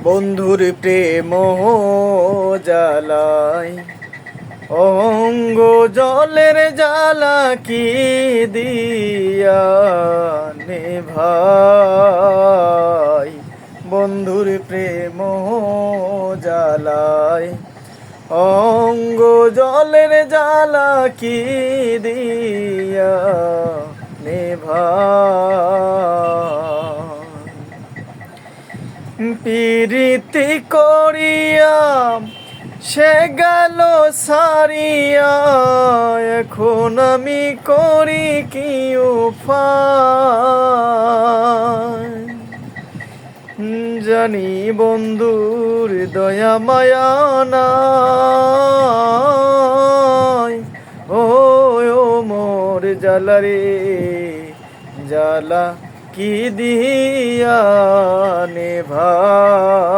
বন্ধুর প্রেম জ্বালায় অঙ্গ জলের জ্বালা কি দিয়া নেভাই। বন্ধুর প্রেম জ্বালায় অঙ্গ জলের জ্বালা কি দিয়া নেভাই। প্রীতি করিয়া সে গেল সারিয়া, এখন আমি করি কি উপায়। জানি বন্ধুর দয়া মায়া নাই, ও মোর জ্বালা রে জ্বালা কি দিয়া নেভাই।